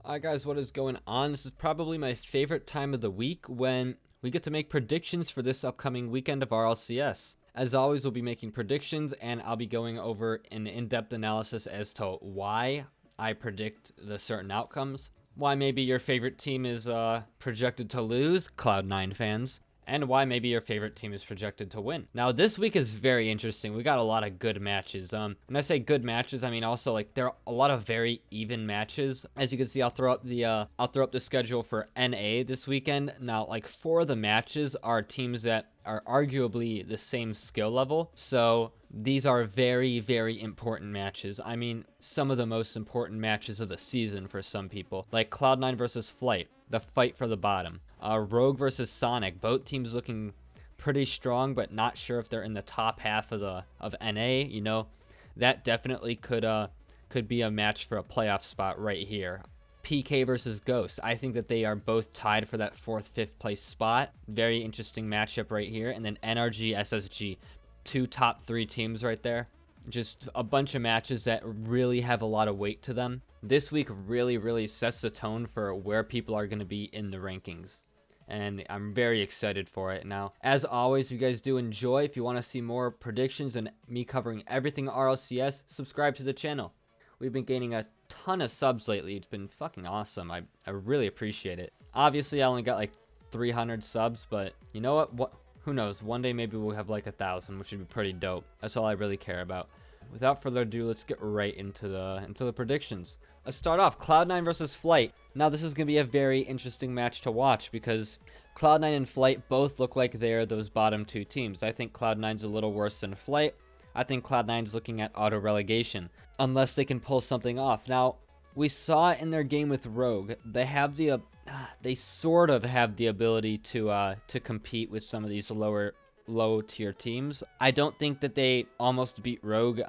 Hi guys, what is going on? This is probably my favorite time of the week when we get to make predictions for this upcoming weekend of Rlcs. As always, we'll be making predictions and I'll be going over an in-depth analysis as to why I predict the certain outcomes, why maybe your favorite team is projected to lose, Cloud9 fans, and why maybe your favorite team is projected to win. Now, this week is very interesting. We got a lot of good matches. When I say good matches, I mean also like there are a lot of very even matches. As you can see, I'll throw up the schedule for NA this weekend. Now, like 4 of the matches are teams that are arguably the same skill level. So these are very, very important matches. I mean, some of the most important matches of the season for some people, like Cloud9 versus Flight, the fight for the bottom. Rogue versus Sonic, both teams looking pretty strong, but not sure if they're in the top half of NA. You know, that definitely could be a match for a playoff spot right here. PK versus Ghost. I think that they are both tied for that 4th, 5th place spot. Very interesting matchup right here. And then NRG, SSG, 2 top 3 teams right there. Just a bunch of matches that really have a lot of weight to them. This week really, really sets the tone for where people are going to be in the rankings. And I'm very excited for it. Now, as always, if you guys do enjoy, if you want to see more predictions and me covering everything RLCS, subscribe to the channel. We've been gaining a ton of subs lately. It's been fucking awesome. I really appreciate it. Obviously, I only got like 300 subs, but you know what? Who knows? One day maybe we'll have like 1,000, which would be pretty dope. That's all I really care about. Without further ado, let's get right into the predictions. Let's start off Cloud9 versus Flight. Now, this is going to be a very interesting match to watch because Cloud9 and Flight both look like they're those bottom 2 teams. I think Cloud9's a little worse than Flight. I think Cloud9's looking at auto relegation unless they can pull something off. Now, we saw it in their game with Rogue. They sort of have the ability to compete with some of these low tier teams. I don't think that they almost beat Rogue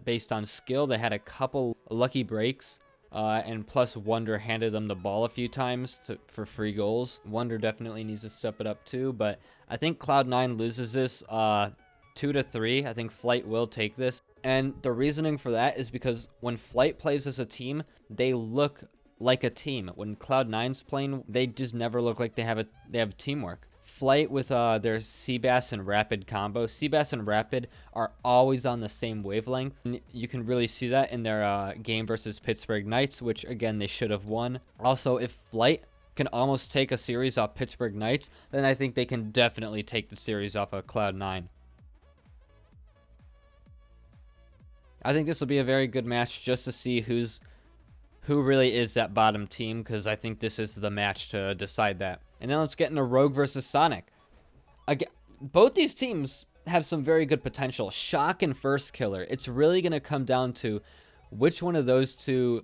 based on skill. They had a couple lucky breaks, and plus Wonder handed them the ball a few times for free goals. Wonder definitely needs to step it up too, but I think Cloud9 loses this 2-3. I think Flight will take this, and the reasoning for that is because when Flight plays as a team, they look like a team. When Cloud9's playing, they just never look like they have teamwork. Flight with their Seabass and Rapid combo. Seabass and Rapid are always on the same wavelength. And you can really see that in their game versus Pittsburgh Knights, which again they should have won. Also, if Flight can almost take a series off Pittsburgh Knights, then I think they can definitely take the series off of Cloud9. I think this will be a very good match just to see who really is that bottom team, because I think this is the match to decide that. And then let's get into Rogue versus Sonic. Again, both these teams have some very good potential. Shock and First Killer. It's really going to come down to which one of those two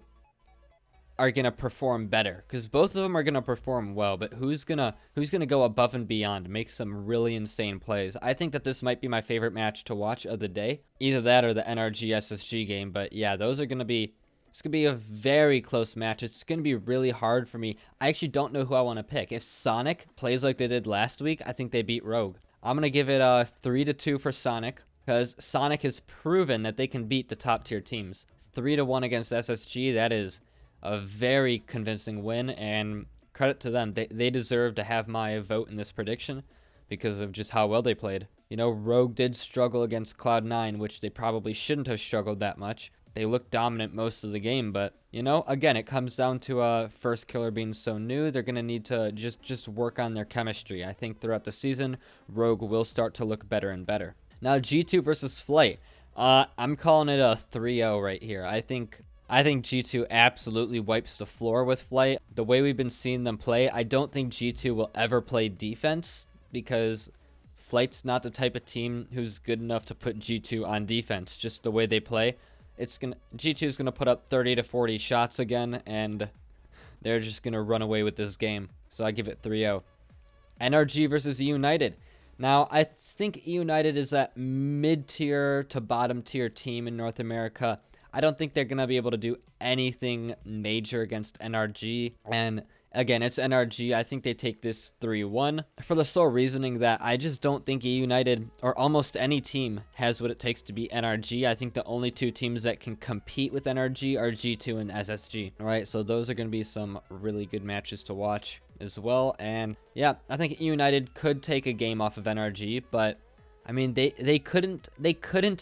are going to perform better, because both of them are going to perform well, but who's going to go above and beyond, make some really insane plays. I think that this might be my favorite match to watch of the day. Either that or the NRG SSG game, but yeah, those are going to be It's going to be a very close match. It's going to be really hard for me. I actually don't know who I want to pick. If Sonic plays like they did last week, I think they beat Rogue. I'm going to give it 3-2 for Sonic, because Sonic has proven that they can beat the top tier teams. 3-1 against SSG, that is a very convincing win, and credit to them. They deserve to have my vote in this prediction because of just how well they played. You know, Rogue did struggle against Cloud9, which they probably shouldn't have struggled that much. They looked dominant most of the game, but, you know, again, it comes down to First Killer being so new. They're going to need to just work on their chemistry. I think throughout the season, Rogue will start to look better and better. Now, G2 versus Flight. I'm calling it a 3-0 right here. I think G2 absolutely wipes the floor with Flight. The way we've been seeing them play, I don't think G2 will ever play defense, because Flight's not the type of team who's good enough to put G2 on defense. Just the way they play, G2 is gonna put up 30 to 40 shots again, and they're just gonna run away with this game. So I give it 3-0. NRG versus United. Now, I think United is that mid-tier to bottom-tier team in North America. I don't think they're going to be able to do anything major against NRG. And Again, it's NRG. I think they take this 3-1 for the sole reasoning that I just don't think United or almost any team has what it takes to beat NRG. I think the only two teams that can compete with NRG are G2 and SSG. All right, so those are going to be some really good matches to watch as well. And yeah, I think United could take a game off of NRG, but I mean, they couldn't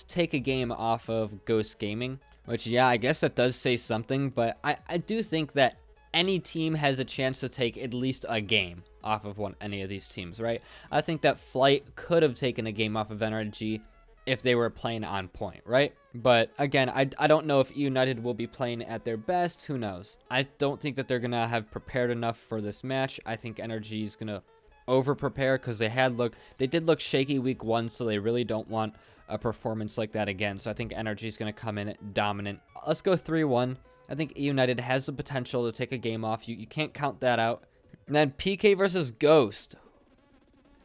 take a game off of Ghost Gaming, which, yeah, I guess that does say something, but I do think that any team has a chance to take at least a game off of any of these teams, right? I think that Flight could have taken a game off of NRG if they were playing on point, right? But again, I don't know if United will be playing at their best. Who knows? I don't think that they're going to have prepared enough for this match. I think NRG is going to over prepare because they did look shaky week 1, so they really don't want a performance like that again. So I think NRG is going to come in dominant. Let's go 3-1. I think United has the potential to take a game off. You can't count that out. And then PK versus Ghost.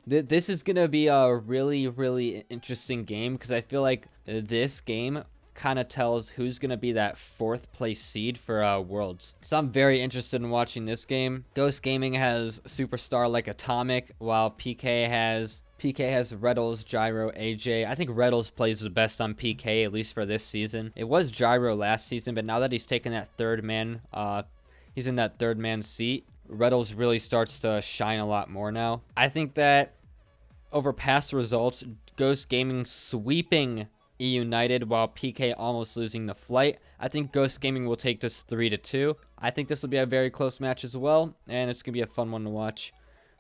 This is going to be a really, really interesting game because I feel like this game kind of tells who's going to be that 4th place seed for Worlds. So I'm very interested in watching this game. Ghost Gaming has superstar like Atomic, while PK has Rlcs, Gyro, AJ. I think Rlcs plays the best on PK, at least for this season. It was Gyro last season, but now that he's taken that third man, he's in that third man seat, Rlcs really starts to shine a lot more now. I think that over past results, Ghost Gaming sweeping United while PK almost losing the Flight. I think Ghost Gaming will take this 3-2. I think this will be a very close match as well, and it's going to be a fun one to watch.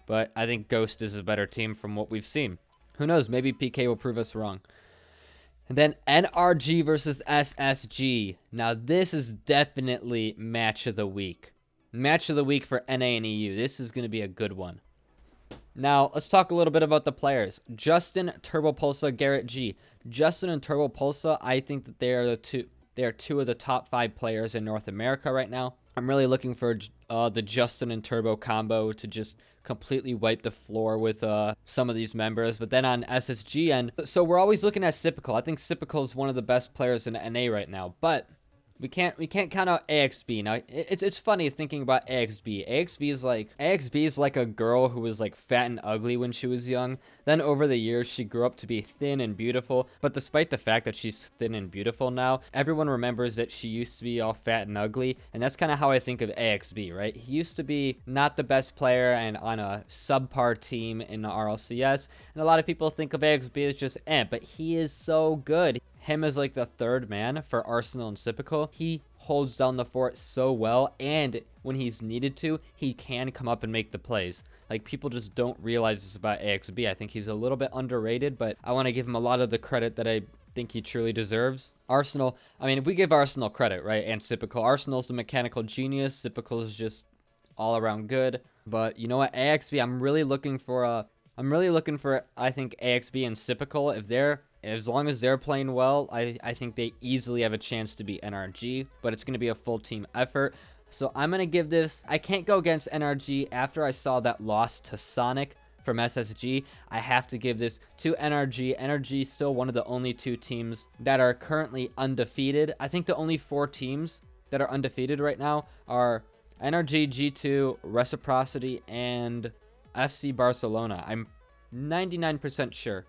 But I think Ghost is a better team from what we've seen. Who knows? Maybe PK will prove us wrong. And then NRG versus SSG. Now, this is definitely match of the week. Match of the week for NA and EU. This is going to be a good one. Now, let's talk a little bit about the players. Justin, Turbopulsa, Garrett G. Justin and Turbopulsa, I think that they are two of the top 5 players in North America right now. I'm really looking for the Justin and Turbo combo to just completely wipe the floor with some of these members. But then on SSG end, so we're always looking at Sipical. I think Sipical is one of the best players in NA right now, but we can't count out AXB. Now it's funny thinking about AXB. AXB is like a girl who was like fat and ugly when she was young. Then over the years she grew up to be thin and beautiful. But despite the fact that she's thin and beautiful now, everyone remembers that she used to be all fat and ugly. And that's kind of how I think of AXB, right? He used to be not the best player and on a subpar team in the RLCS. And a lot of people think of AXB as just but he is so good. Him as like the third man for Arsenal and Sipical, he holds down the fort so well, and when he's needed to, he can come up and make the plays. Like, people just don't realize this about AXB. I think he's a little bit underrated, but I want to give him a lot of the credit that I think he truly deserves. Arsenal, I mean, if we give Arsenal credit, right, and Sipical, Arsenal's the mechanical genius, Sipical is just all around good. But you know what, AXB, I'm really looking for I think AXB and Sipical, as long as they're playing well, I think they easily have a chance to beat NRG, but it's going to be a full team effort. So I'm going to give this, I can't go against NRG after I saw that loss to Sonic from SSG. I have to give this to NRG. NRG is still one of the only 2 teams that are currently undefeated. I think the only 4 teams that are undefeated right now are NRG, G2, Reciprocity, and FC Barcelona. I'm 99% sure.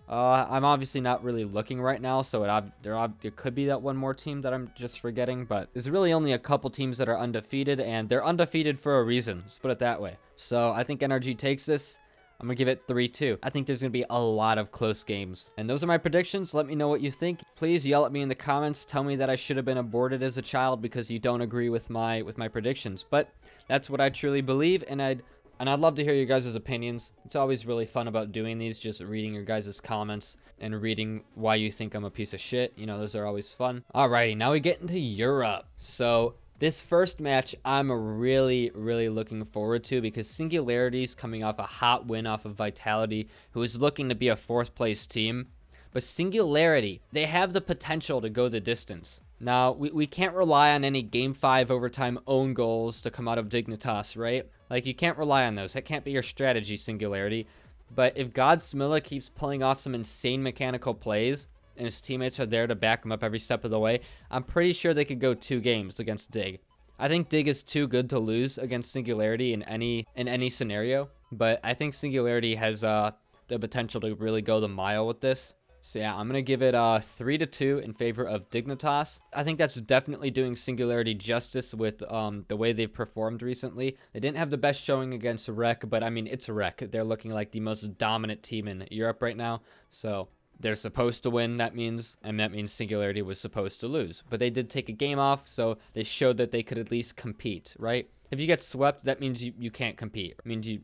I'm obviously not really looking right now, so there could be that one more team that I'm just forgetting, but there's really only a couple teams that are undefeated, and they're undefeated for a reason. Let's put it that way. So I think NRG takes this. I'm going to give it 3-2. I think there's going to be a lot of close games. And those are my predictions. Let me know what you think. Please yell at me in the comments. Tell me that I should have been aborted as a child because you don't agree with my predictions. But that's what I truly believe, and I'd love to hear your guys' opinions. It's always really fun about doing these, just reading your guys' comments and reading why you think I'm a piece of shit. You know, those are always fun. Alrighty, now we get into Europe. So this first match I'm really, really looking forward to because Singularity's coming off a hot win off of Vitality, who is looking to be a 4th place team. But Singularity, they have the potential to go the distance. Now, we can't rely on any Game 5 overtime own goals to come out of Dignitas, right? Like, you can't rely on those. That can't be your strategy, Singularity. But if Godsmilla keeps pulling off some insane mechanical plays, and his teammates are there to back him up every step of the way, I'm pretty sure they could go 2 games against Dig. I think Dig is too good to lose against Singularity in any scenario, but I think Singularity has the potential to really go the mile with this. So yeah, I'm gonna give it 3-2 in favor of Dignitas. I think that's definitely doing Singularity justice with the way they've performed recently. They didn't have the best showing against Rec, but I mean, it's Rec. They're looking like the most dominant team in Europe right now. So they're supposed to win, that means Singularity was supposed to lose. But they did take a game off, so they showed that they could at least compete, right? If you get swept, that means you can't compete. It means you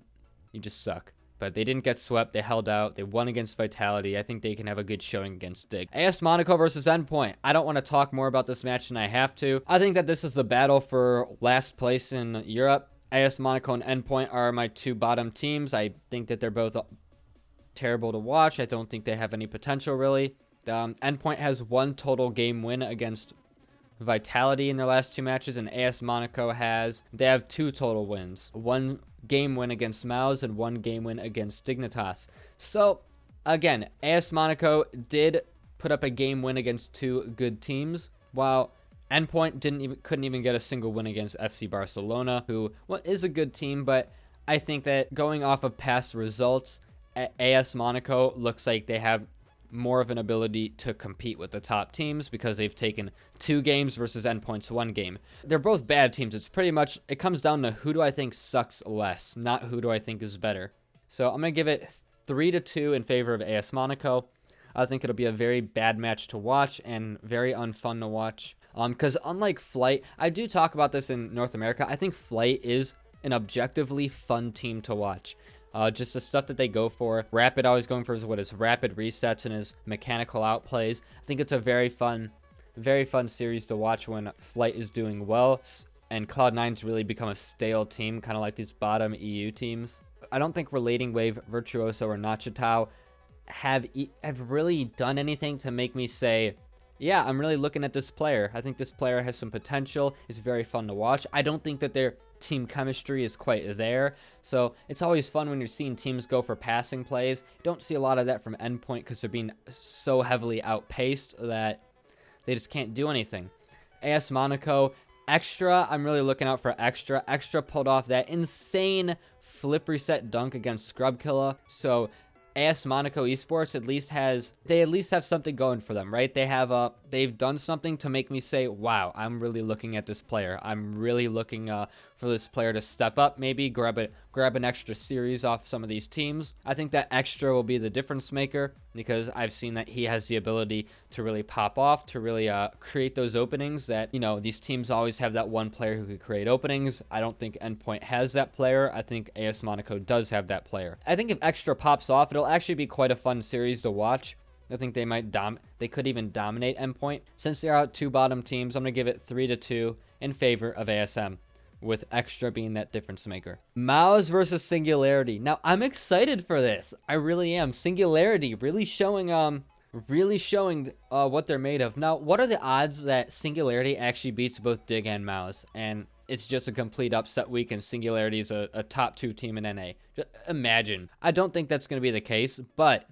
just suck. But they didn't get swept. They held out. They won against Vitality. I think they can have a good showing against Dig. AS Monaco versus Endpoint. I don't want to talk more about this match than I have to. I think that this is a battle for last place in Europe. AS Monaco and Endpoint are my two bottom teams. I think that they're both terrible to watch. I don't think they have any potential, really. Endpoint has one total game win against Vitality in their last two matches, and AS Monaco they have two total wins. One game win against Mouse and one game win against Dignitas. So again, AS Monaco did put up a game win against two good teams, while Endpoint couldn't even get a single win against FC Barcelona, who is a good team, but I think that going off of past results, AS Monaco looks like they have more of an ability to compete with the top teams because they've taken 2 games versus Endpoint's 1 game. They're both bad teams. It comes down to who do I think sucks less, not who do I think is better. So I'm going to give it 3-2 in favor of AS Monaco. I think it'll be a very bad match to watch and very unfun to watch. Because unlike Flight, I do talk about this in North America, I think Flight is an objectively fun team to watch. Just the stuff that they go for. Rapid always going for his rapid resets and his mechanical outplays. I think it's a very fun series to watch when Flight is doing well. And Cloud9's really become a stale team, kind of like these bottom EU teams. I don't think Relating Wave, Virtuoso, or Nachitao have really done anything to make me say, yeah, I'm really looking at this player. I think this player has some potential. It's very fun to watch. I don't think that their team chemistry is quite there. So it's always fun when you're seeing teams go for passing plays. You don't see a lot of that from Endpoint because they're being so heavily outpaced that they just can't do anything. AS Monaco, Extra, I'm really looking out for Extra. Extra pulled off that insane flip reset dunk against Scrubkilla. So AS Monaco Esports at least have something going for them, right? They've done something to make me say, wow, I'm really looking at this player. I'm really looking for this player to step up, maybe grab an extra series off some of these teams. I think that Extra will be the difference maker because I've seen that he has the ability to really pop off, to really create those openings that, these teams always have that one player who could create openings. I don't think Endpoint has that player. I think AS Monaco does have that player. I think if Extra pops off, it'll actually be quite a fun series to watch. I think they could even dominate Endpoint. Since they're out 2 bottom teams, I'm going to give it 3-2 in favor of ASM, with Extra being that difference maker. Mouse versus Singularity. Now, I'm excited for this. I really am. Singularity really showing what they're made of. Now, what are the odds that Singularity actually beats both Dig and Mouse? And it's just a complete upset week and Singularity is a top 2 team in NA. Just imagine. I don't think that's going to be the case, but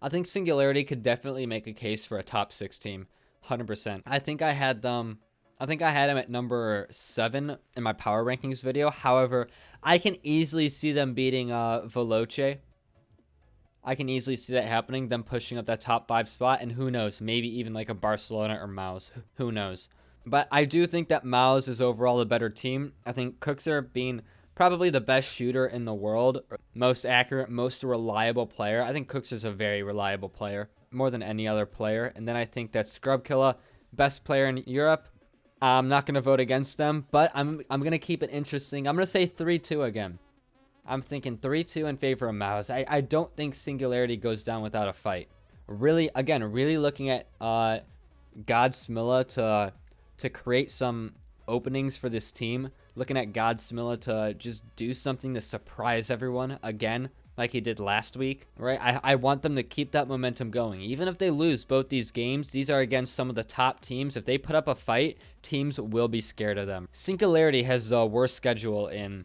I think Singularity could definitely make a case for a top 6 team. 100%. I think I had them at number 7 in my power rankings video. However, I can easily see them beating Veloce. I can easily see that happening, them pushing up that top 5 spot, and who knows, maybe even like a Barcelona or Mouse. Who knows? But I do think that Mouse is overall a better team. I think Cookser being probably the best shooter in the world, most accurate, most reliable player. I think Cookser's a very reliable player, more than any other player. And then I think that Scrubkilla, best player in Europe. I'm not going to vote against them, but I'm going to keep it interesting. I'm going to say 3-2 again. I'm thinking 3-2 in favor of Mouse. I don't think Singularity goes down without a fight. Really looking at Godsmilla to create some openings for this team. Looking at Godsmilla to just do something to surprise everyone again, like he did last week, right? I want them to keep that momentum going. Even if they lose both these games, these are against some of the top teams. If they put up a fight, teams will be scared of them. Singularity has the worst schedule in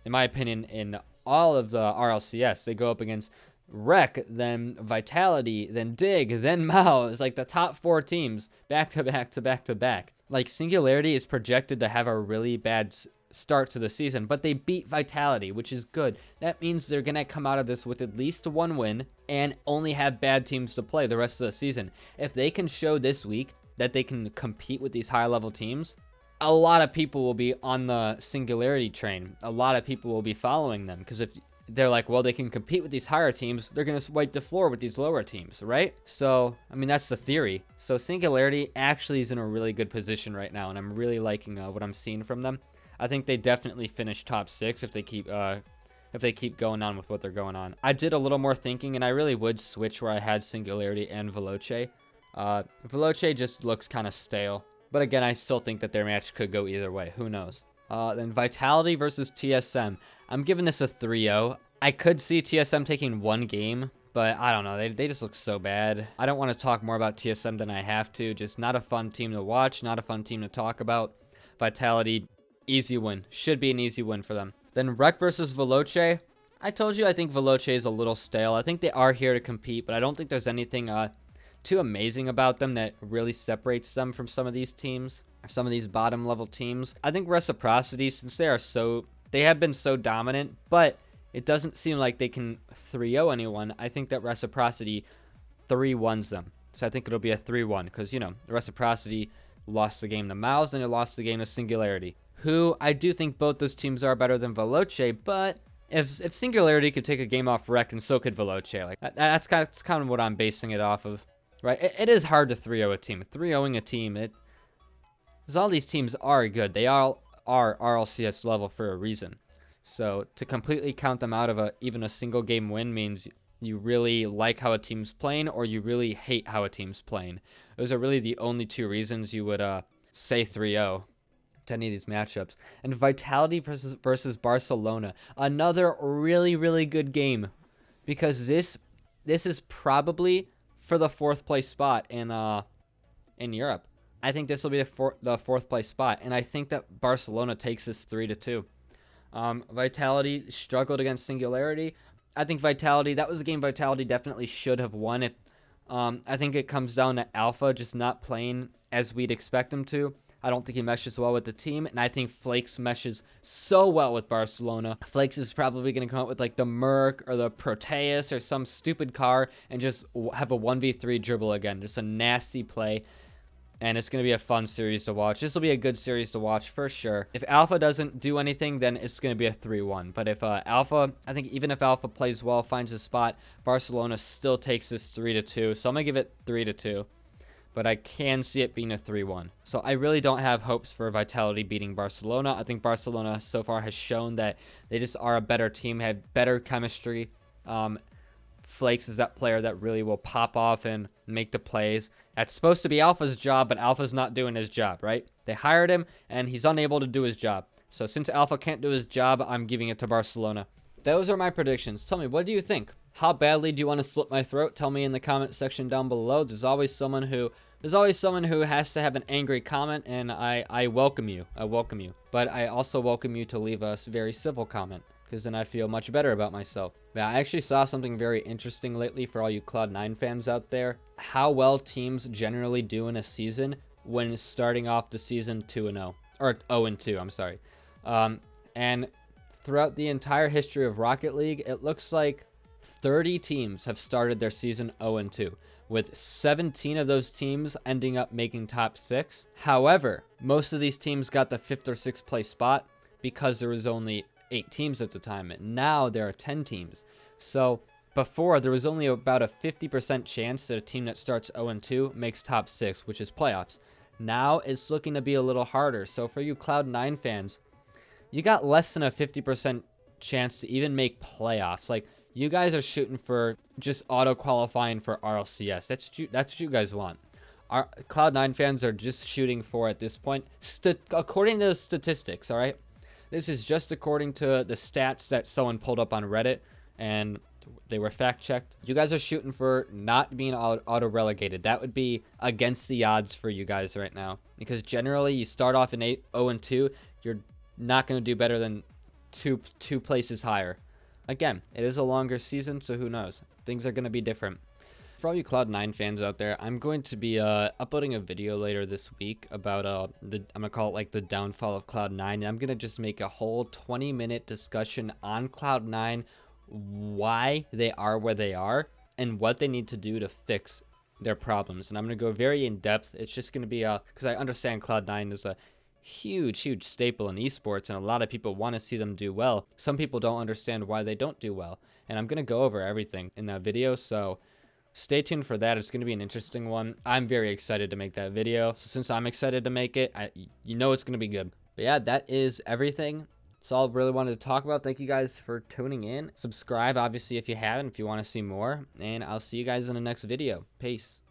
my opinion, in all of the RLCS. They go up against Rec, then Vitality, then Dig, then Mao. It's like the top 4 teams back to back to back to back. Like, Singularity is projected to have a really bad start to the season, but they beat Vitality, which is good. That means they're going to come out of this with at least one win and only have bad teams to play the rest of the season. If they can show this week that they can compete with these high level teams, a lot of people will be on the Singularity train. A lot of people will be following them, because if they're like, well, they can compete with these higher teams, they're going to wipe the floor with these lower teams, right? So, I mean, that's the theory. So Singularity actually is in a really good position right now, and I'm really liking what I'm seeing from them. I think they definitely finish top 6 if they keep going on with what they're going on. I did a little more thinking, and I really would switch where I had Singularity and Veloce. Veloce just looks kind of stale. But again, I still think that their match could go either way. Who knows? Then Vitality versus TSM. I'm giving this a 3-0. I could see TSM taking one game, but I don't know. They just look so bad. I don't want to talk more about TSM than I have to. Just not a fun team to watch. Not a fun team to talk about. Vitality, easy win. Should be an easy win for them. Then Rec versus Veloce. I told you I think Veloce is a little stale. I think they are here to compete, but I don't think there's anything too amazing about them that really separates them from some of these teams, some of these bottom level teams. I think Reciprocity, since they have been so dominant, but it doesn't seem like they can 3-0 anyone. I think that Reciprocity 3-1s them. So I think it'll be a 3-1 because, Reciprocity lost the game to Mouse and it lost the game to Singularity, who I do think both those teams are better than Veloce, but if Singularity could take a game off Rec, and so could Veloce. Like that's kind of what I'm basing it off of. Right, it is hard to 3-0 a team. 3-0ing a team, because all these teams are good. They all are RLCS level for a reason. So to completely count them out of even a single game win means you really like how a team's playing or you really hate how a team's playing. Those are really the only two reasons you would say 3-0 to any of these matchups. And Vitality versus Barcelona, another really, really good game, because this is probably for the 4th place spot in Europe. I think this will be the 4th place spot, and I think that Barcelona takes this 3-2. Vitality struggled against Singularity. I think that was a game Vitality definitely should have won. If I think it comes down to Alpha just not playing as we'd expect him to. I don't think he meshes well with the team, and I think Flakes meshes so well with Barcelona. Flakes is probably going to come up with like the Merc or the Proteus or some stupid car and just have a 1v3 dribble again. Just a nasty play, and it's going to be a fun series to watch. This will be a good series to watch for sure. If Alpha doesn't do anything, then it's going to be a 3-1. But if Alpha, I think even if Alpha plays well, finds a spot, Barcelona still takes this 3-2. So I'm going to give it 3-2. But I can see it being a 3-1. So I really don't have hopes for Vitality beating Barcelona. I think Barcelona so far has shown that they just are a better team, have better chemistry. Flakes is that player that really will pop off and make the plays. That's supposed to be Alpha's job, but Alpha's not doing his job, right? They hired him, and he's unable to do his job. So since Alpha can't do his job, I'm giving it to Barcelona. Those are my predictions. Tell me, what do you think? How badly do you want to slit my throat? Tell me in the comment section down below. There's always someone who has to have an angry comment, and I welcome you. I welcome you. But I also welcome you to leave a very civil comment, because then I feel much better about myself. Yeah, I actually saw something very interesting lately for all you Cloud9 fans out there. How well teams generally do in a season when starting off the season 2-0. Or 0-2, I'm sorry. And throughout the entire history of Rocket League, it looks like 30 teams have started their season 0-2, with 17 of those teams ending up making top 6. However, most of these teams got the 5th or 6th place spot because there was only 8 teams at the time, and now there are 10 teams. So before, there was only about a 50% chance that a team that starts 0-2 makes top 6, which is playoffs. Now it's looking to be a little harder. So for you Cloud9 fans, you got less than a 50% chance to even make playoffs. Like, you guys are shooting for just auto-qualifying for RLCS. That's what you guys want. Our Cloud9 fans are just shooting for, at this point, according to the statistics, all right? This is just according to the stats that someone pulled up on Reddit, and they were fact-checked. You guys are shooting for not being auto-relegated. That would be against the odds for you guys right now, because generally you start off in 0-2, you're not going to do better than two places higher. Again, it is a longer season, so who knows? Things are going to be different. For all you Cloud9 fans out there, I'm going to be uploading a video later this week about I'm gonna call it like the downfall of Cloud9, and I'm gonna just make a whole 20-minute discussion on Cloud9, why they are where they are, and what they need to do to fix their problems. And I'm gonna go very in depth. It's just gonna be because I understand Cloud9 is a huge staple in esports, and a lot of people want to see them do well. Some people don't understand why they don't do well, and I'm gonna go over everything in that video, so stay tuned for that. It's going to be an interesting one. I'm very excited to make that video. So since I'm excited to make it, you know it's going to be good. But yeah, that is everything. That's all I really wanted to talk about. Thank you guys for tuning in. Subscribe, obviously, if you haven't, if you want to see more. And I'll see you guys in the next video. Peace.